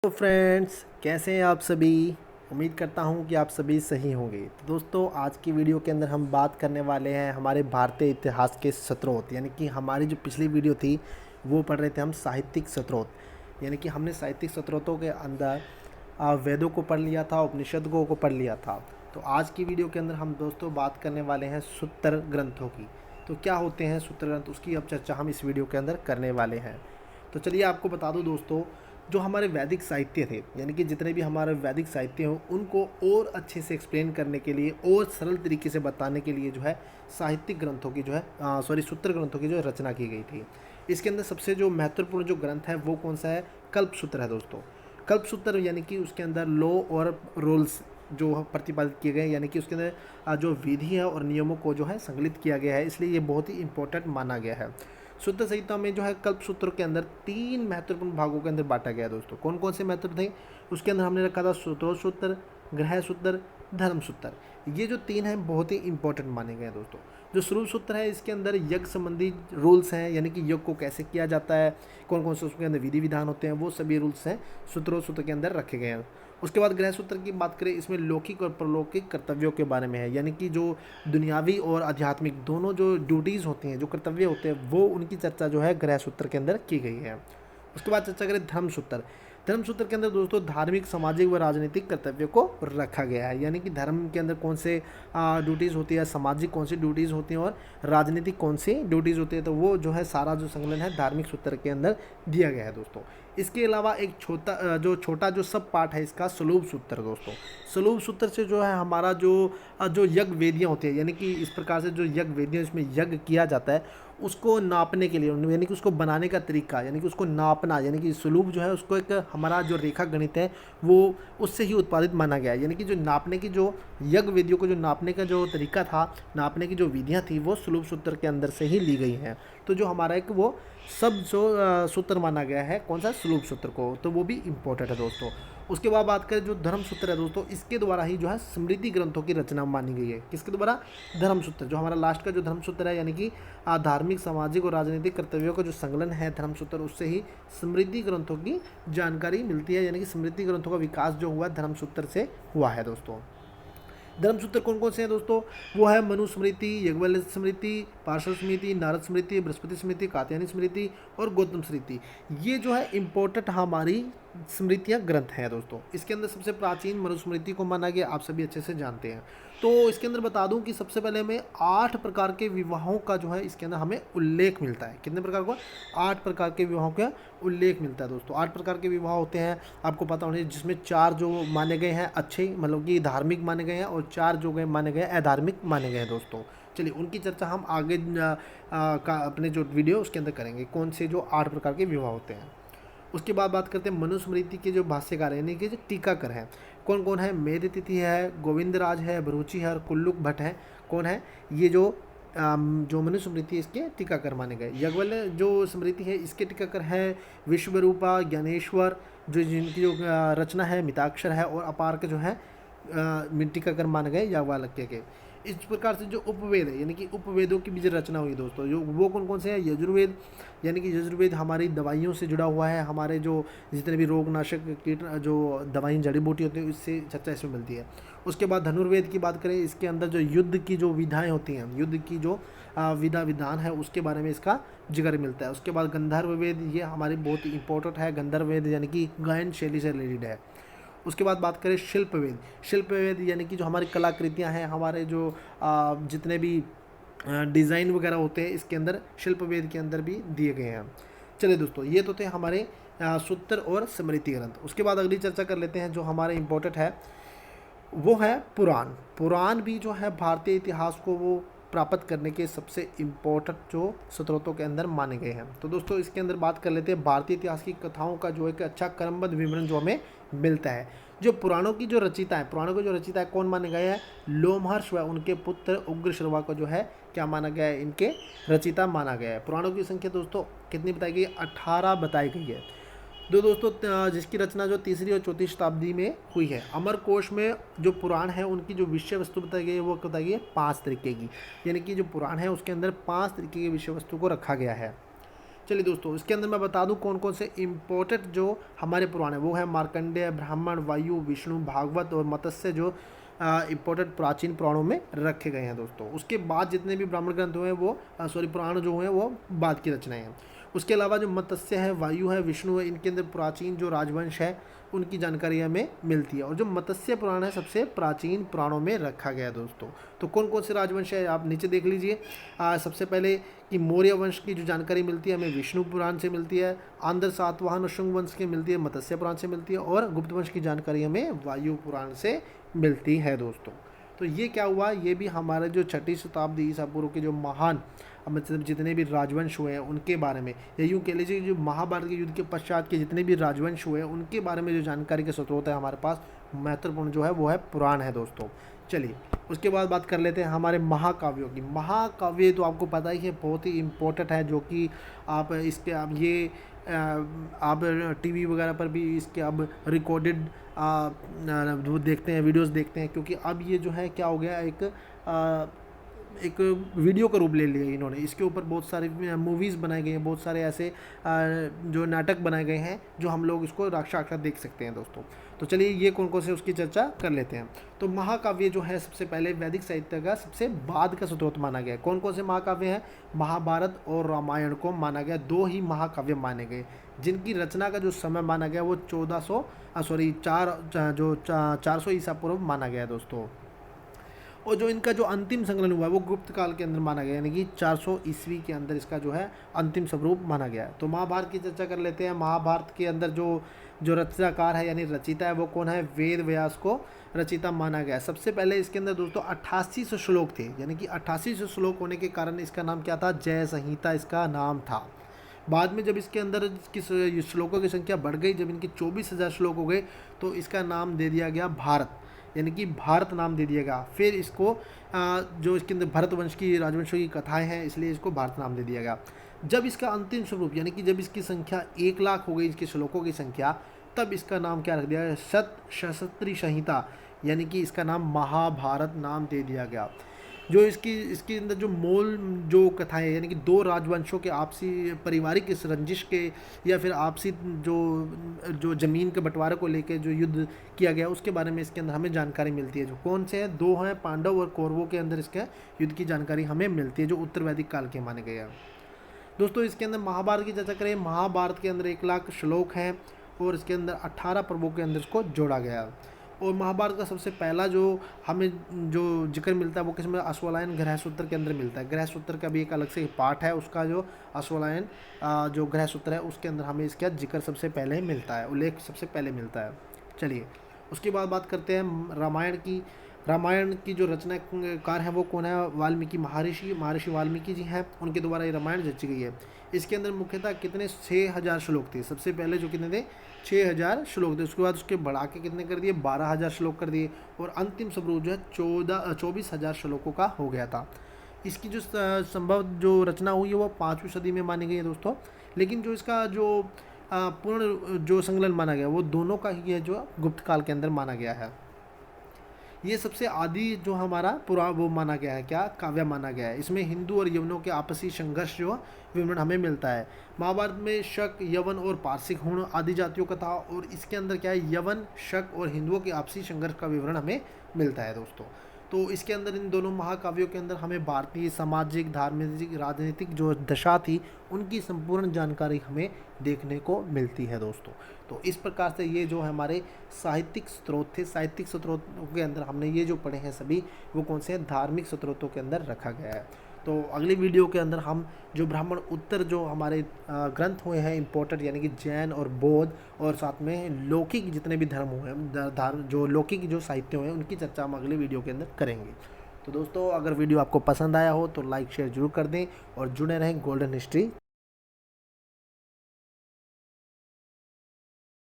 तो फ्रेंड्स, कैसे हैं आप सभी। उम्मीद करता हूं कि आप सभी सही होंगे। तो दोस्तों, आज की वीडियो के अंदर हम बात करने वाले हैं हमारे भारतीय इतिहास के स्रोत, यानी कि हमारी जो पिछली वीडियो थी वो पढ़ रहे थे हम साहित्यिक स्रोत। यानी कि हमने साहित्यिक स्रोतों के अंदर वेदों को पढ़ लिया था, उपनिषदों को पढ़ लिया था। तो आज की वीडियो के अंदर हम दोस्तों बात करने वाले हैं सूत्र ग्रंथों की। तो क्या होते हैं सूत्र ग्रंथ, उसकी अब चर्चा हम इस वीडियो के अंदर करने वाले हैं। तो चलिए आपको बता दूं दोस्तों, जो हमारे वैदिक साहित्य थे, यानी कि जितने भी हमारे वैदिक साहित्य हो उनको और अच्छे से एक्सप्लेन करने के लिए और सरल तरीके से बताने के लिए जो है साहित्यिक ग्रंथों की जो है सूत्र ग्रंथों की जो रचना की गई थी। इसके अंदर सबसे जो महत्वपूर्ण जो ग्रंथ है वो कौन सा है? कल्प सूत्र है दोस्तों। कल्प सूत्र यानी कि उसके अंदर लॉ और रूल्स जो प्रतिपादित किए गए, यानी कि उसके अंदर जो विधि है और नियमों को जो है संकलित किया गया है, इसलिए ये बहुत ही इंपॉर्टेंट माना गया है। शुद्ध संहिता में जो है कल्प सूत्र के अंदर 3 महत्वपूर्ण भागों के अंदर बांटा गया है दोस्तों। कौन कौन से महत्व थे उसके अंदर हमने रखा था? स्रोत सूत्र, ग्रह सूत्र, धर्म सूत्र। ये जो 3 हैं बहुत ही इंपॉर्टेंट माने गए हैं दोस्तों। जो स्रोत सूत्र है इसके अंदर यज्ञ संबंधी रूल्स हैं, यानी कि यज्ञ को कैसे किया जाता है, कौन कौन से उसके अंदर विधि विधान होते हैं, वो सभी रूल्स हैं सूत्रों सूत्र के अंदर रखे गए हैं। उसके बाद गृह सूत्र की बात करें, इसमें लौकिक और परलौकिक कर्तव्यों के बारे में है, यानी कि जो दुनियावी और आध्यात्मिक दोनों जो ड्यूटीज़ होती हैं, जो कर्तव्य होते हैं, वो उनकी चर्चा जो है गृह सूत्र के अंदर की गई है। उसके बाद चर्चा करें धर्म सूत्र। धर्म सूत्र के अंदर दोस्तों धार्मिक, सामाजिक व राजनीतिक कर्तव्यों को रखा गया है, यानी कि धर्म के अंदर कौन से ड्यूटीज़ होती है, सामाजिक कौन सी ड्यूटीज़ होती हैं और राजनीतिक कौन सी ड्यूटीज़ होती है, तो वो जो है सारा जो संकलन है धार्मिक सूत्र के अंदर दिया गया है दोस्तों। इसके अलावा एक छोटा जो सब पार्ट है इसका सलूब सूत्र दोस्तों। सलूब सूत्र से जो है हमारा जो यज्ञ वेदियाँ होती है, यानी कि इस प्रकार से जो यज्ञ वेदियाँ इसमें यज्ञ किया जाता है उसको नापने के लिए, यानी कि उसको बनाने का तरीका, यानी कि उसको नापना, यानी कि सलूब जो है उसको एक हमारा जो रेखा गणित है वो उससे ही उत्पादित माना गया है। यानी कि जो नापने की जो यज्ञ वेदियों को जो नापने का जो तरीका था, नापने की जो विधियाँ थी, वो सलूब सूत्र के अंदर से ही ली गई हैं। तो जो हमारा एक वो सब जो सूत्र माना गया है, कौन सा? सलूब सूत्र को, तो वो भी इम्पोर्टेंट है दोस्तों। उसके बाद बात करें जो धर्म सूत्र है दोस्तों, इसके द्वारा ही जो है स्मृति ग्रंथों की रचना मानी गई है। किसके द्वारा? धर्म सूत्र। जो हमारा लास्ट का जो धर्म सूत्र है, यानी कि धार्मिक, सामाजिक और राजनीतिक कर्तव्यों का जो संकलन है धर्म सूत्र, उससे ही स्मृति ग्रंथों की जानकारी मिलती है, यानी कि स्मृति ग्रंथों का विकास जो हुआ धर्म सूत्र से हुआ है दोस्तों। धर्मसूत्र कौन कौन से हैं दोस्तों? वो है मनुस्मृति, यज्ञवल्क्य स्मृति, पार्श्व स्मृति, नारद स्मृति, बृहस्पति स्मृति, कात्यायनी स्मृति और गौतम स्मृति। ये जो है इंपॉर्टेंट हमारी स्मृतियाँ ग्रंथ हैं दोस्तों। इसके अंदर सबसे प्राचीन मनुस्मृति को माना गया, आप सभी अच्छे से जानते हैं। तो इसके अंदर बता दूं कि सबसे पहले हमें 8 प्रकार के विवाहों का जो है इसके अंदर हमें उल्लेख मिलता है। कितने प्रकार का? 8 प्रकार के विवाहों का उल्लेख मिलता है दोस्तों। 8 प्रकार के विवाह होते हैं, आपको पता होना चाहिए, जिसमें 4 जो माने गए हैं अच्छे, मतलब कि धार्मिक माने गए हैं, और 4 जो गए माने गए हैं अधार्मिक माने गए हैं दोस्तों। चलिए उनकी चर्चा हम आगे अपने जो वीडियो उसके अंदर करेंगे, कौन से जो 8 प्रकार के विवाह होते हैं। उसके बाद बात करते हैं मनुस्मृति के जो भाष्यकार हैं, यानी कि जो टीकाकर हैं, कौन कौन है? मेधतिथि है, गोविंदराज है, भरूची है और कुल्लुक भट्ट है। कौन है ये जो मनुस्मृति इसके टीकाकर माने गए? यज्ञवल्क्य जो स्मृति है इसके टीकाकर है विश्वरूपा, ज्ञानेश्वर, जो जिनकी जो रचना है मिताक्षर है, और अपार के जो है टीकाकर माने गए याज्ञवल्क्य के। इस प्रकार से जो उपवेद है, यानी कि उपवेदों की भी जो रचना हुई दोस्तों, जो वो कौन कौन से हैं? यजुर्वेद, यानी कि यजुर्वेद हमारी दवाइयों से जुड़ा हुआ है, हमारे जो जितने भी रोगनाशक कीट जो दवाई जड़ी बूटी होती है इससे चर्चा इसमें मिलती है। उसके बाद धनुर्वेद की बात करें, इसके अंदर जो युद्ध की जो विधाएँ होती हैं, युद्ध की जो विधान है उसके बारे में इसका जिक्र मिलता है। उसके बाद गंधर्व वेद, ये हमारी बहुत ही इंपॉर्टेंट है। गंधर्व वेद यानी कि गायन शैली से रिलेटेड है। उसके बाद बात करें शिल्प वेद। शिल्प वेद यानी कि जो हमारी कलाकृतियाँ हैं, हमारे जो जितने भी डिज़ाइन वगैरह होते हैं, इसके अंदर शिल्प वेद के अंदर भी दिए गए हैं। चलिए दोस्तों, ये तो थे हमारे सूत्र और स्मृति ग्रंथ। उसके बाद अगली चर्चा कर लेते हैं जो हमारे इम्पोर्टेंट है, वो है पुराण। पुराण भी जो है भारतीय इतिहास को वो प्राप्त करने के सबसे इम्पोर्टेंट जो स्रोतों के अंदर माने गए हैं। तो दोस्तों इसके अंदर बात कर लेते हैं भारतीय इतिहास की कथाओं का जो एक अच्छा क्रमबद्ध विवरण जो हमें मिलता है। जो पुराणों की जो रचयिता है, पुराणों के जो रचयिता है कौन माने गए हैं? लोमहर्ष व उनके पुत्र उग्रश्रवा को जो है क्या माना गया है? इनके रचयिता माना गया है। पुराणों की संख्या दोस्तों कितनी बताई गई? 18 बताई गई है। दोस्तों जिसकी रचना जो 3री और 4वीं शताब्दी में हुई है। अमरकोश में जो पुराण है उनकी जो विषय वस्तु बताई गई है वो बताई गई है 5 तरीके की, यानी कि जो पुराण है उसके अंदर 5 तरीके की विषय वस्तु को रखा गया है। चलिए दोस्तों, इसके अंदर मैं बता दूं कौन कौन से इम्पोर्टेंट जो हमारे पुराण है वो है मार्कंडेय, ब्राह्मण, वायु, विष्णु, भागवत और मत्स्य जो इम्पोर्टेंट प्राचीन पुराणों में रखे गए हैं दोस्तों। उसके बाद जितने भी ब्राह्मण ग्रंथ हुए वो पुराण जो हैं वो बाद की रचनाएं हैं। उसके अलावा जो मत्स्य है, वायु है, विष्णु है, इनके अंदर प्राचीन जो राजवंश है उनकी जानकारी हमें मिलती है। और जो मत्स्य पुराण है सबसे प्राचीन पुराणों में रखा गया है दोस्तों। तो कौन कौन से राजवंश है आप नीचे देख लीजिए। सबसे पहले कि मौर्य वंश की जो जानकारी मिलती है हमें विष्णु पुराण से मिलती है, आंध्र सातवाहन और शुंग वंश की मिलती है मत्स्य पुराण से मिलती है, और गुप्त वंश की जानकारी हमें वायु पुराण से मिलती है दोस्तों। तो ये क्या हुआ, ये भी हमारे जो 6वीं शताब्दी ईसा पूर्व के जो महान मतलब जितने भी राजवंश हुए हैं उनके बारे में, या यूँ कह लीजिए जो महाभारत के युद्ध के पश्चात के जितने भी राजवंश हुए हैं उनके बारे में जो जानकारी के स्रोत है हमारे पास महत्वपूर्ण जो है वो है पुराण है दोस्तों। चलिए उसके बाद बात कर लेते हैं हमारे महाकाव्यों की। महाकाव्य तो आपको पता ही है बहुत ही इम्पोर्टेंट है, जो कि आप इसके आप ये आप टीवी वगैरह पर भी इसके अब रिकॉर्डेड वो देखते हैं, वीडियोस देखते हैं, क्योंकि अब ये जो है क्या हो गया एक वीडियो का रूप ले लिया इन्होंने। इसके ऊपर बहुत सारे मूवीज़ बनाए गए हैं, बहुत सारे ऐसे जो नाटक बनाए गए हैं जो हम लोग इसको साक्षात देख सकते हैं दोस्तों। तो चलिए ये कौन कौन से उसकी चर्चा कर लेते हैं। तो महाकाव्य जो है सबसे पहले वैदिक साहित्य का सबसे बाद का स्रोत माना गया है। कौन कौन से महाकाव्य हैं, महाभारत और रामायण को माना गया, 2 ही महाकाव्य माने गए जिनकी रचना का जो समय माना गया वो 400 ईसा पूर्व माना गया है दोस्तों। और जो इनका जो अंतिम संकलन हुआ है वो गुप्त काल के अंदर माना गया, यानी कि 400 ईस्वी के अंदर इसका जो है अंतिम स्वरूप माना गया है। तो महाभारत की चर्चा कर लेते हैं। महाभारत के अंदर जो रचनाकार है यानी रचिता है वो कौन है, वेद व्यास को रचिता माना गया है। सबसे पहले इसके अंदर दोस्तों 8800 श्लोक थे, यानी कि 8800 श्लोक होने के कारण इसका नाम क्या था, जय संहिता इसका नाम था। बाद में जब इसके अंदर श्लोकों की संख्या बढ़ गई, जब इनके 24,000 श्लोक हो गए तो इसका नाम दे दिया गया भारत, यानी कि भारत नाम दे दिया गया। फिर इसको जो इसके अंदर भरत वंश की राजवंशों की कथाएं हैं इसलिए इसको भारत नाम दे दिया गया। जब इसका अंतिम स्वरूप यानी कि जब इसकी संख्या 1 लाख हो गई, इसके श्लोकों की संख्या, तब इसका नाम क्या रख दिया गया, सप्तशती संहिता, यानी कि इसका नाम महाभारत नाम दे दिया गया। जो इसके अंदर जो मूल जो कथाएं यानी कि 2 राजवंशों के आपसी पारिवारिक इस रंजिश के या फिर आपसी जो ज़मीन के बंटवारे को लेकर जो युद्ध किया गया उसके बारे में इसके अंदर हमें जानकारी मिलती है। जो कौन से हैं, 2 हैं, पांडव और कौरवों के अंदर इसके युद्ध की जानकारी हमें मिलती है जो उत्तर वैदिक काल के माने गए हैं दोस्तों। इसके अंदर महाभारत की चर्चा करें, महाभारत के अंदर 1 लाख श्लोक हैं और इसके अंदर 18 पर्वों के अंदर इसको जोड़ा गया। और महाभारत का सबसे पहला जो हमें जो जिक्र मिलता है वो किसमें, अश्वलायन ग्रह सूत्र के अंदर मिलता है। ग्रह सूत्र का भी एक अलग से पार्ट है, उसका जो अश्वलायन जो ग्रह सूत्र है उसके अंदर हमें इसका जिक्र सबसे पहले मिलता है, उल्लेख सबसे पहले मिलता है। चलिए उसके बाद बात करते हैं रामायण की। रामायण की जो रचनाकार हैं वो कौन है, वाल्मीकि महर्षि वाल्मीकि जी हैं, उनके द्वारा ये रामायण रची गई है। इसके अंदर मुख्यतः कितने 6000 श्लोक थे। सबसे पहले जो कितने थे 6000 श्लोक थे, उसके बाद उसके बढ़ा के कितने कर दिए 12000 श्लोक कर दिए, और अंतिम स्वरूप जो है 24,000 श्लोकों का हो गया था। इसकी जो संभव जो रचना हुई है वो 5वीं सदी में मानी गई है दोस्तों। लेकिन जो इसका जो पूर्ण जो संकलन माना गया वो दोनों का ही है जो गुप्त काल के अंदर माना गया है। ये सबसे आदि जो हमारा पूरा वो माना गया है, क्या काव्य माना गया है। इसमें हिंदू और यवनों के आपसी संघर्ष जो विवरण हमें मिलता है। महाभारत में शक, यवन और पारसिक हुण आदि जातियों का था, और इसके अंदर क्या है यवन, शक और हिंदुओं के आपसी संघर्ष का विवरण हमें मिलता है दोस्तों। तो इसके अंदर इन दोनों महाकाव्यों के अंदर हमें भारतीय सामाजिक, धार्मिक, राजनीतिक जो दशा थी उनकी संपूर्ण जानकारी हमें देखने को मिलती है दोस्तों। तो इस प्रकार से ये जो हमारे साहित्यिक स्रोत थे, साहित्यिक स्रोतों के अंदर हमने ये जो पढ़े हैं सभी वो कौन से हैं, धार्मिक स्रोतों के अंदर रखा गया है। तो अगली वीडियो के अंदर हम जो ब्राह्मण उत्तर जो हमारे ग्रंथ हुए हैं इम्पोर्टेंट, यानी कि जैन और बौद्ध और साथ में लौकिक जितने भी धर्म हुए हैं, जो लौकिक जो साहित्य हुए हैं उनकी चर्चा हम अगले वीडियो के अंदर करेंगे। तो दोस्तों अगर वीडियो आपको पसंद आया हो तो लाइक शेयर जरूर कर दें और जुड़े रहें गोल्डन हिस्ट्री।